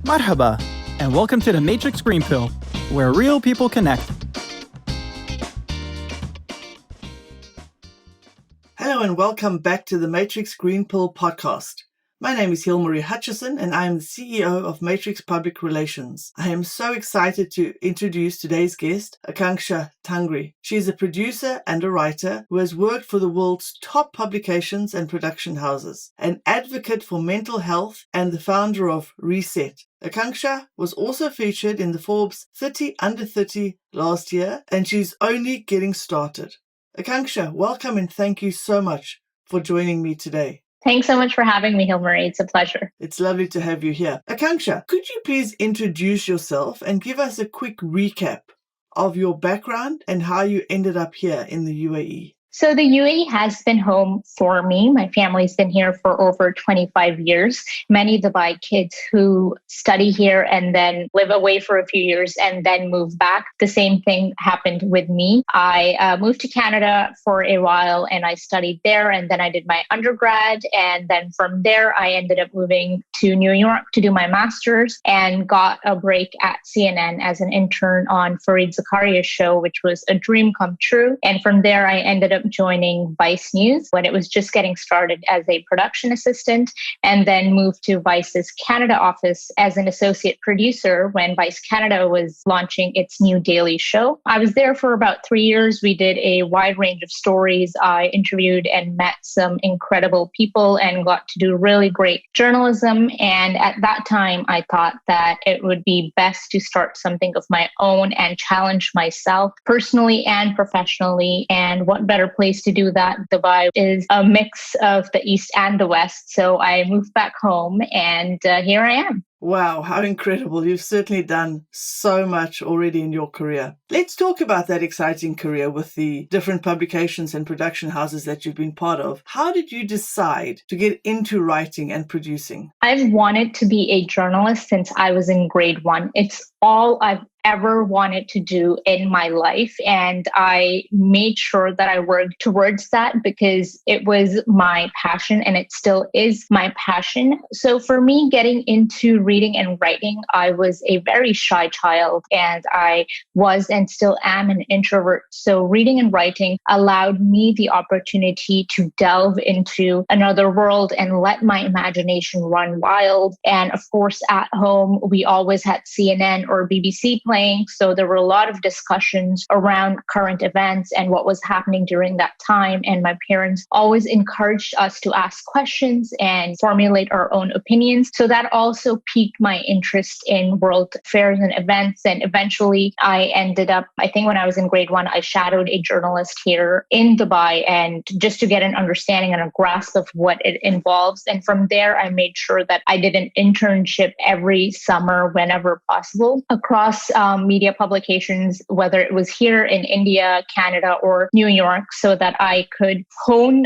Marhaba, and welcome to the Matrix Green Pill, where real people connect. Hello and welcome back to the Matrix Green Pill podcast. My name is Hilmarie Hutchison and I am the CEO of Matrix Public Relations. I am so excited to introduce today's guest, Aakanksha Tangri. She is a producer and a writer who has worked for the world's top publications and production houses, an advocate for mental health and the founder of Reset. Aakanksha was also featured in the Forbes 30 Under 30 last year, and she's only getting started. Aakanksha, welcome and thank you so much for joining me today. Thanks so much for having me, Hilmarie. It's a pleasure. It's lovely to have you here. Aakanksha, could you please introduce yourself and give us a quick recap of your background and how you ended up here in the UAE? So the UAE has been home for me. My family's been here for over 25 years. Many Dubai kids who study here and then live away for a few years and then move back. The same thing happened with me. I moved to Canada for a while and I studied there, and then I did my undergrad. And then from there, I ended up moving to New York to do my master's and got a break at CNN as an intern on Fareed Zakaria's show, which was a dream come true. And from there, I ended up joining Vice News when it was just getting started as a production assistant, and then moved to Vice's Canada office as an associate producer when Vice Canada was launching its new daily show. I was there for about 3 years. We did a wide range of stories. I interviewed and met some incredible people and got to do really great journalism. And at that time, I thought that it would be best to start something of my own and challenge myself personally and professionally. And what better place to do that? Dubai is a mix of the East and the West. So I moved back home and here I am. Wow, how incredible. You've certainly done so much already in your career. Let's talk about that exciting career with the different publications and production houses that you've been part of. How did you decide to get into writing and producing? I've wanted to be a journalist since I was in grade 1. It's all I've ever wanted to do in my life. And I made sure that I worked towards that because it was my passion and it still is my passion. So for me, getting into reading and writing, I was a very shy child and I was and still am an introvert. So reading and writing allowed me the opportunity to delve into another world and let my imagination run wild. And of course, at home, we always had CNN or BBC playing. So there were a lot of discussions around current events and what was happening during that time. And my parents always encouraged us to ask questions and formulate our own opinions. So that also piqued my interest in world affairs and events. And eventually I ended up, I think when I was in grade 1, I shadowed a journalist here in Dubai, and just to get an understanding and a grasp of what it involves. And from there, I made sure that I did an internship every summer whenever possible across media publications, whether it was here in India, Canada, or New York, so that I could hone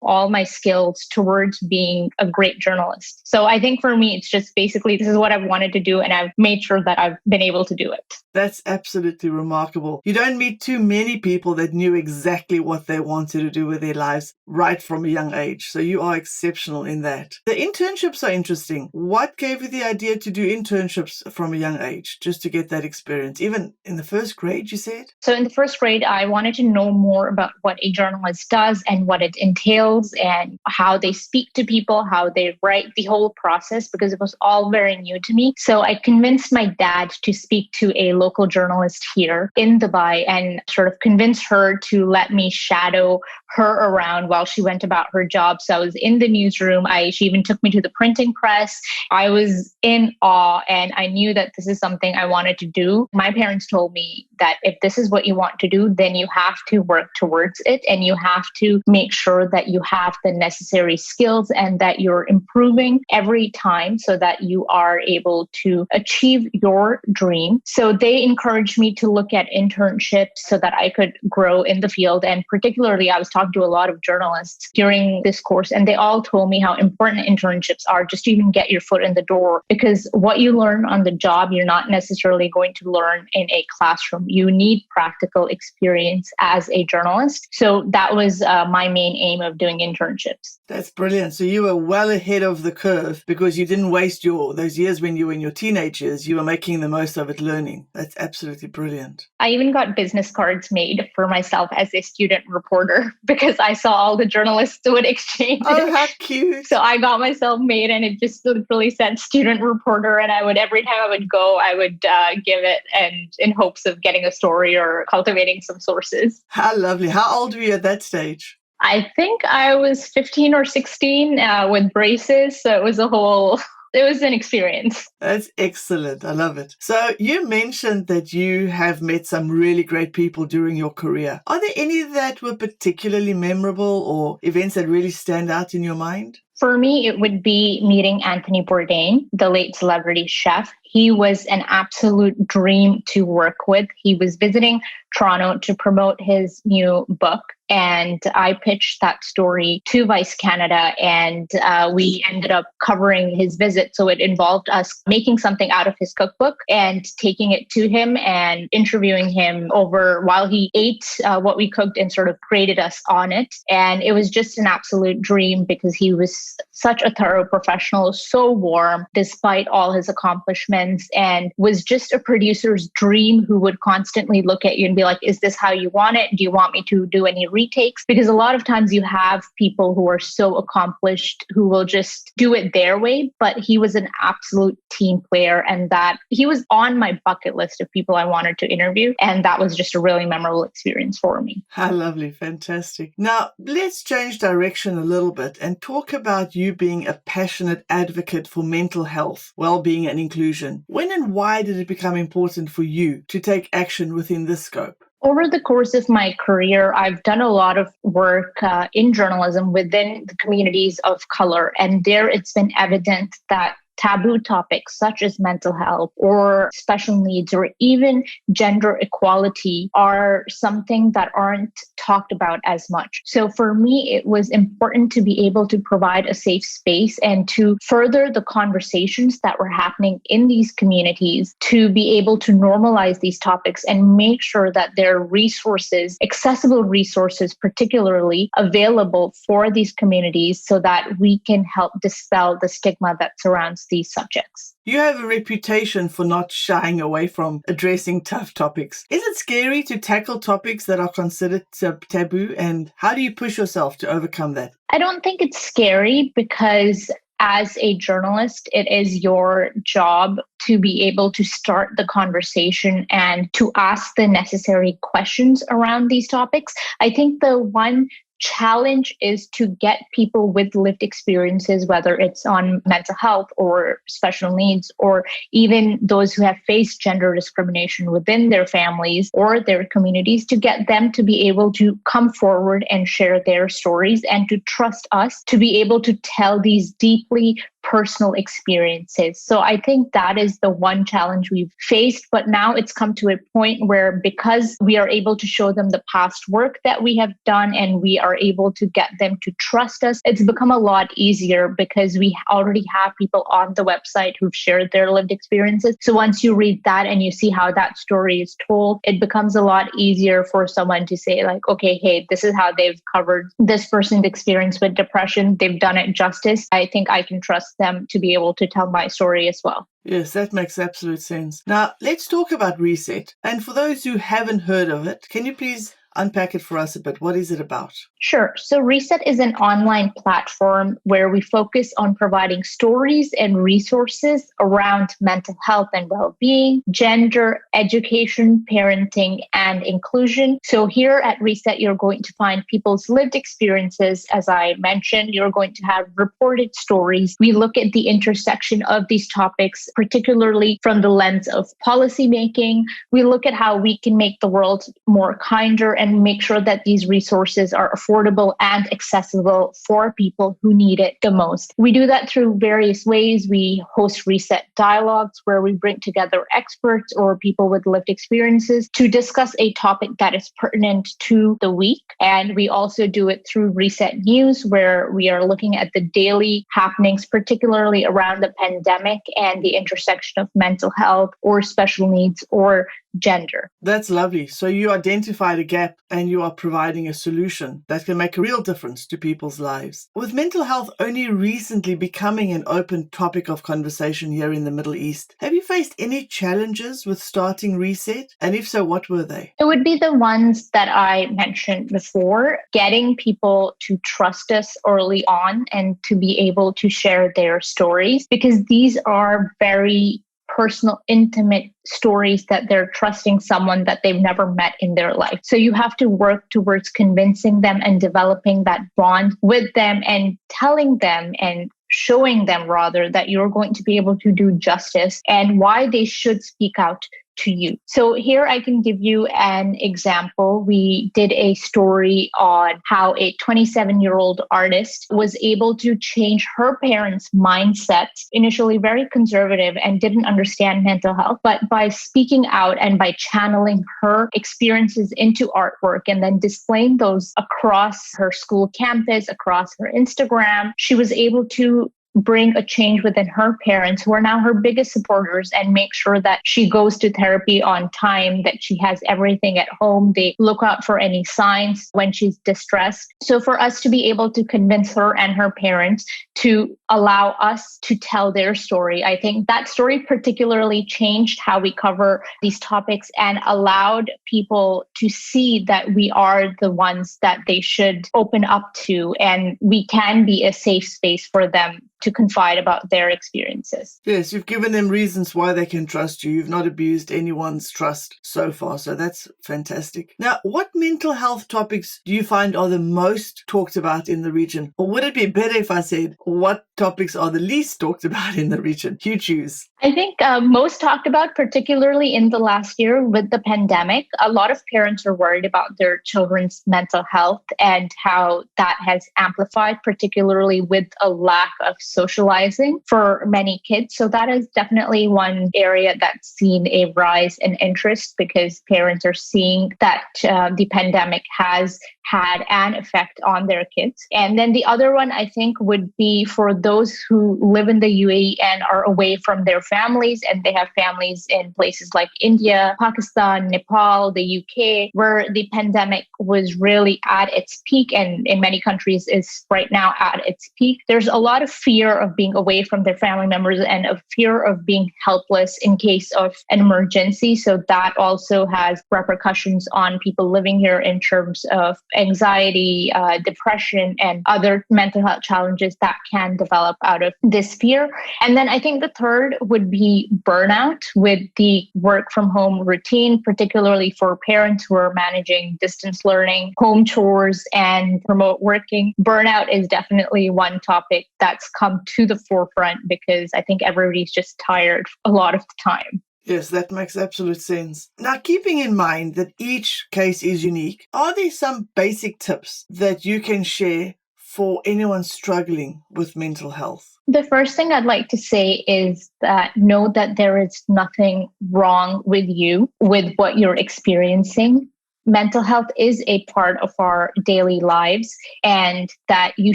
all my skills towards being a great journalist. So I think for me, it's just basically this is what I've wanted to do, and I've made sure that I've been able to do it. That's absolutely remarkable. You don't meet too many people that knew exactly what they wanted to do with their lives right from a young age. So you are exceptional in that. The internships are interesting. What gave you the idea to do internships from a young age, just to get that experience? Even in the first grade, you said? So in the first grade, I wanted to know more about what a journalist does and what it entails and how they speak to people, how they write, the whole process, because it was all very new to me. So I convinced my dad to speak to a local journalist here in Dubai and sort of convince her to let me shadow her around while she went about her job. So I was in the newsroom. She even took me to the printing press. I was in awe and I knew that this is something I wanted to do. My parents told me that if this is what you want to do, then you have to work towards it and you have to make sure that you have the necessary skills and that you're improving every time so that you are able to achieve your dream. So they encouraged me to look at internships so that I could grow in the field. And particularly, I was talking to a lot of journalists during this course, and they all told me how important internships are just to even get your foot in the door, because what you learn on the job, you're not necessarily going going to learn in a classroom. You need practical experience as a journalist. So that was my main aim of doing internships. That's brilliant. So you were well ahead of the curve because you didn't waste those years when you were in your teenage years. You were making the most of it learning. That's absolutely brilliant. I even got business cards made for myself as a student reporter because I saw all the journalists would exchange. Oh, how cute. So I got myself made, and it just literally said student reporter. And every time I would go, I would give it, and in hopes of getting a story or cultivating some sources. How lovely. How old were you at that stage? I think I was 15 or 16 with braces. So it was an experience. That's excellent. I love it. So you mentioned that you have met some really great people during your career. Are there any that were particularly memorable or events that really stand out in your mind? For me, it would be meeting Anthony Bourdain, the late celebrity chef. He was an absolute dream to work with. He was visiting Toronto to promote his new book, and I pitched that story to Vice Canada, and we ended up covering his visit. So it involved us making something out of his cookbook and taking it to him and interviewing him over while he ate what we cooked and sort of graded us on it. And it was just an absolute dream because he was such a thorough professional, so warm despite all his accomplishments, and was just a producer's dream who would constantly look at you and be like, is this how you want it? Do you want me to do any retakes? Because a lot of times you have people who are so accomplished who will just do it their way, but he was an absolute team player, and that he was on my bucket list of people I wanted to interview. And that was just a really memorable experience for me. How lovely. Fantastic. Now, let's change direction a little bit and talk about you being a passionate advocate for mental health, well-being and inclusion. When and why did it become important for you to take action within this scope? Over the course of my career, I've done a lot of work in journalism within the communities of color. And there it's been evident that taboo topics such as mental health or special needs or even gender equality are something that aren't talked about as much. So for me, it was important to be able to provide a safe space and to further the conversations that were happening in these communities, to be able to normalize these topics and make sure that there are resources, accessible resources, particularly available for these communities so that we can help dispel the stigma that surrounds these subjects. You have a reputation for not shying away from addressing tough topics. Is it scary to tackle topics that are considered taboo, and how do you push yourself to overcome that? I don't think it's scary because as a journalist, it is your job to be able to start the conversation and to ask the necessary questions around these topics. I think the one challenge is to get people with lived experiences, whether it's on mental health or special needs, or even those who have faced gender discrimination within their families or their communities, to get them to be able to come forward and share their stories and to trust us to be able to tell these deeply personal experiences. So I think that is the one challenge we've faced. But now it's come to a point where, because we are able to show them the past work that we have done and we are able to get them to trust us, it's become a lot easier because we already have people on the website who've shared their lived experiences. So once you read that and you see how that story is told, it becomes a lot easier for someone to say like, okay, hey, this is how they've covered this person's experience with depression. They've done it justice. I think I can trust them to be able to tell my story as well. Yes, that makes absolute sense. Now, let's talk about Reset. And for those who haven't heard of it, can you please unpack it for us a bit? What is it about? Sure. So Reset is an online platform where we focus on providing stories and resources around mental health and well-being, gender, education, parenting, and inclusion. So here at Reset, you're going to find people's lived experiences. As I mentioned, you're going to have reported stories. We look at the intersection of these topics, particularly from the lens of policymaking. We look at how we can make the world more kinder and and make sure that these resources are affordable and accessible for people who need it the most. We do that through various ways. We host reset dialogues where we bring together experts or people with lived experiences to discuss a topic that is pertinent to the week. And we also do it through Reset News, where we are looking at the daily happenings, particularly around the pandemic and the intersection of mental health or special needs or gender. That's lovely. So you identified a gap and you are providing a solution that can make a real difference to people's lives. With mental health only recently becoming an open topic of conversation here in the Middle East, have you faced any challenges with starting Reset? And if so, what were they? It would be the ones that I mentioned before, getting people to trust us early on and to be able to share their stories, because these are very personal, intimate stories that they're trusting someone that they've never met in their life. So you have to work towards convincing them and developing that bond with them and telling them and showing them rather that you're going to be able to do justice and why they should speak out to you. So here I can give you an example. We did a story on how a 27-year-old artist was able to change her parents' mindsets, initially very conservative and didn't understand mental health, but by speaking out and by channeling her experiences into artwork and then displaying those across her school campus, across her Instagram, she was able to bring a change within her parents, who are now her biggest supporters, and make sure that she goes to therapy on time, that she has everything at home. They look out for any signs when she's distressed. So for us to be able to convince her and her parents to allow us to tell their story, I think that story particularly changed how we cover these topics and allowed people to see that we are the ones that they should open up to, and we can be a safe space for them to confide about their experiences. Yes, you've given them reasons why they can trust you. You've not abused anyone's trust so far, so that's fantastic. Now, what mental health topics do you find are the most talked about in the region? Or would it be better if I said, what topics are the least talked about in the region? You choose. I think most talked about, particularly in the last year with the pandemic, a lot of parents are worried about their children's mental health and how that has amplified, particularly with a lack of socializing for many kids. So that is definitely one area that's seen a rise in interest, because parents are seeing that the pandemic has had an effect on their kids. And then the other one, I think, would be for those who live in the UAE and are away from their families, and they have families in places like India, Pakistan, Nepal, the UK, where the pandemic was really at its peak, and in many countries is right now at its peak. There's a lot of fear of being away from their family members and of fear of being helpless in case of an emergency. So that also has repercussions on people living here in terms of anxiety, depression, and other mental health challenges that can develop out of this fear. And then I think the third would be burnout with the work from home routine, particularly for parents who are managing distance learning, home chores, and remote working. Burnout is definitely one topic that's come to the forefront because I think everybody's just tired a lot of the time. Yes, that makes absolute sense. Now, keeping in mind that each case is unique, are there some basic tips that you can share for anyone struggling with mental health? The first thing I'd like to say is that know that there is nothing wrong with you, with what you're experiencing. Mental health is a part of our daily lives, and that you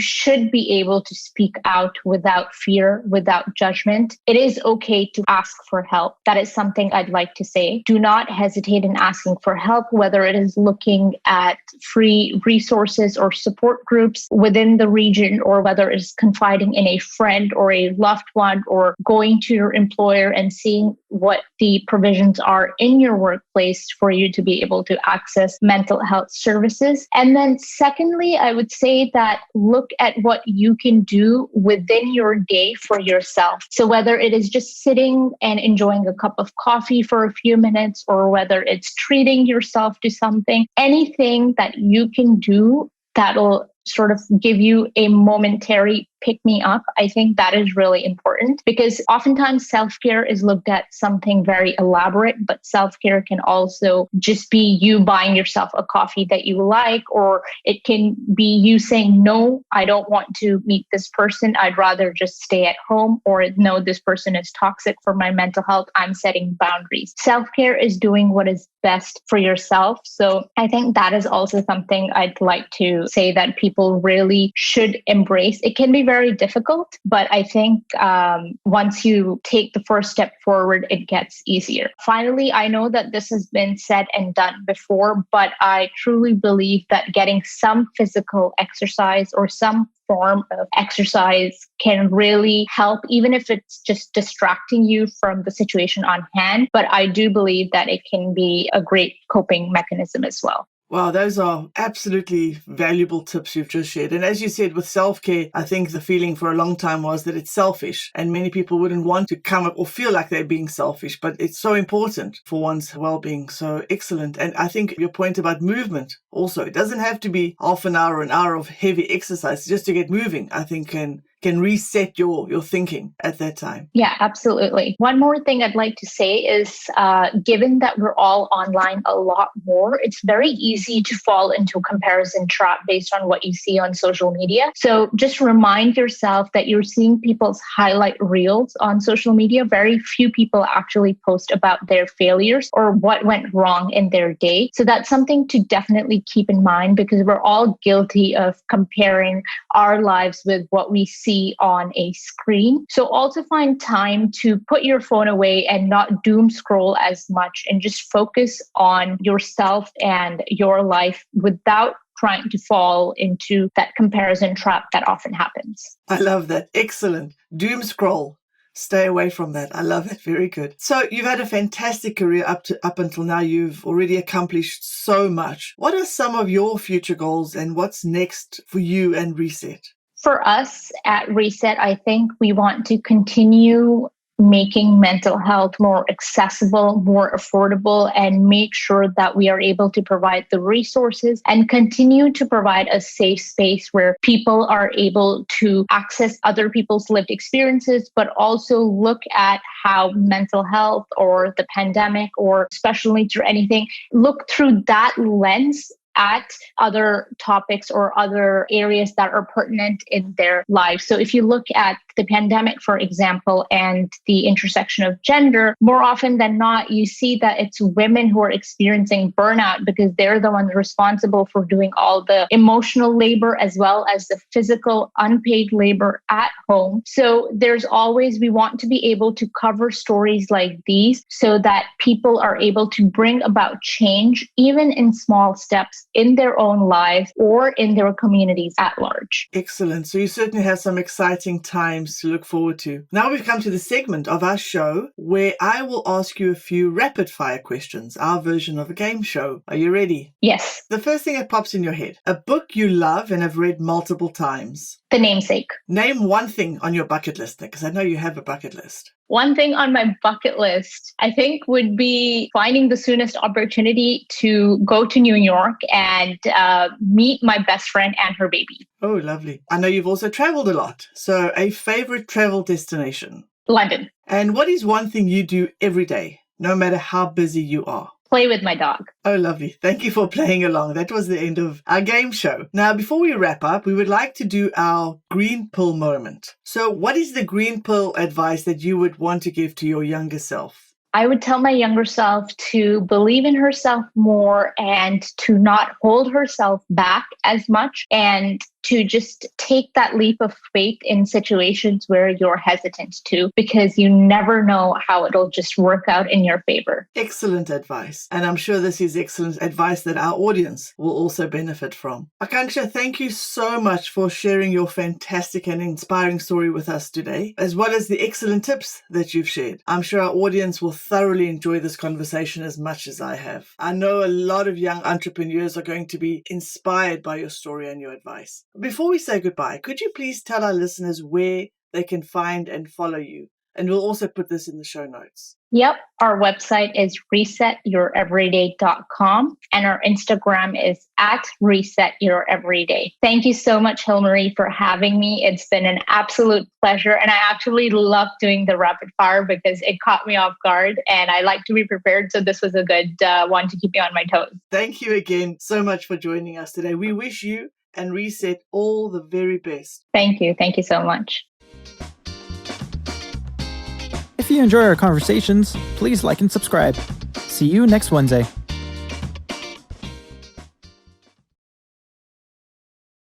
should be able to speak out without fear, without judgment. It is okay to ask for help. That is something I'd like to say. Do not hesitate in asking for help, whether it is looking at free resources or support groups within the region, or whether it's confiding in a friend or a loved one, or going to your employer and seeing what the provisions are in your workplace for you to be able to access mental health services. And then secondly, I would say that look at what you can do within your day for yourself. So whether it is just sitting and enjoying a cup of coffee for a few minutes, or whether it's treating yourself to something, anything that you can do that'll sort of give you a momentary pick me up. I think that is really important because oftentimes self-care is looked at something very elaborate, but self-care can also just be you buying yourself a coffee that you like, or it can be you saying, no, I don't want to meet this person. I'd rather just stay at home, or no, this person is toxic for my mental health. I'm setting boundaries. Self-care is doing what is best for yourself. So I think that is also something I'd like to say that people really should embrace. It can be very difficult, but I think once you take the first step forward, it gets easier. Finally, I know that this has been said and done before, but I truly believe that getting some physical exercise or some form of exercise can really help, even if it's just distracting you from the situation on hand. But I do believe that it can be a great coping mechanism as well. Wow, those are absolutely valuable tips you've just shared. And as you said, with self-care, I think the feeling for a long time was that it's selfish and many people wouldn't want to come up or feel like they're being selfish, but it's so important for one's well-being. So excellent. And I think your point about movement also, it doesn't have to be half an hour of heavy exercise just to get moving, I think can reset your thinking at that time. Yeah, absolutely. One more thing I'd like to say is given that we're all online a lot more, it's very easy to fall into a comparison trap based on what you see on social media. So just remind yourself that you're seeing people's highlight reels on social media. Very few people actually post about their failures or what went wrong in their day. So that's something to definitely keep in mind because we're all guilty of comparing our lives with what we see on a screen. So also find time to put your phone away and not doom scroll as much and just focus on yourself and your life without trying to fall into that comparison trap that often happens. I love that. Excellent. Doom scroll. Stay away from that. I love it. Very good. So you've had a fantastic career up until now. You've already accomplished so much. What are some of your future goals and what's next for you and Reset? For us at Reset, I think we want to continue making mental health more accessible, more affordable, and make sure that we are able to provide the resources and continue to provide a safe space where people are able to access other people's lived experiences, but also look at how mental health or the pandemic or special needs or anything, look through that lens at other topics or other areas that are pertinent in their lives. So if you look at the pandemic, for example, and the intersection of gender, more often than not, you see that it's women who are experiencing burnout because they're the ones responsible for doing all the emotional labor as well as the physical unpaid labor at home. So there's always, we want to be able to cover stories like these so that people are able to bring about change, even in small steps in their own lives or in their communities at large. Excellent. So you certainly have some exciting times to look forward to. Now we've come to the segment of our show where I will ask you a few rapid fire questions, our version of a game show. Are you ready? Yes. The first thing that pops in your head, a book you love and have read multiple times. The Namesake. Name one thing on your bucket list, because I know you have a bucket list. One thing on my bucket list, I think, would be finding the soonest opportunity to go to New York and meet my best friend and her baby. Oh, lovely. I know you've also traveled a lot. So a favorite travel destination? London. And what is one thing you do every day, no matter how busy you are? Play with my dog. Oh, lovely. Thank you for playing along. That was the end of our game show. Now, before we wrap up, we would like to do our green pill moment. So what is the green pill advice that you would want to give to your younger self? I would tell my younger self to believe in herself more and to not hold herself back as much and to just take that leap of faith in situations where you're hesitant to, because you never know how it'll just work out in your favor. Excellent advice. And I'm sure this is excellent advice that our audience will also benefit from. Aakanksha, thank you so much for sharing your fantastic and inspiring story with us today, as well as the excellent tips that you've shared. I'm sure our audience will thoroughly enjoy this conversation as much as I have. I know a lot of young entrepreneurs are going to be inspired by your story and your advice. Before we say goodbye, could you please tell our listeners where they can find and follow you? And we'll also put this in the show notes. Yep. Our website is resetyoureveryday.com and our Instagram is @resetyoureveryday. Thank you so much, Hilmarie, for having me. It's been an absolute pleasure. And I actually love doing the rapid fire because it caught me off guard and I like to be prepared. So this was a good one to keep me on my toes. Thank you again so much for joining us today. We wish you and Reset all the very best. Thank you. Thank you so much. If you enjoy our conversations, please like and subscribe. See you next Wednesday.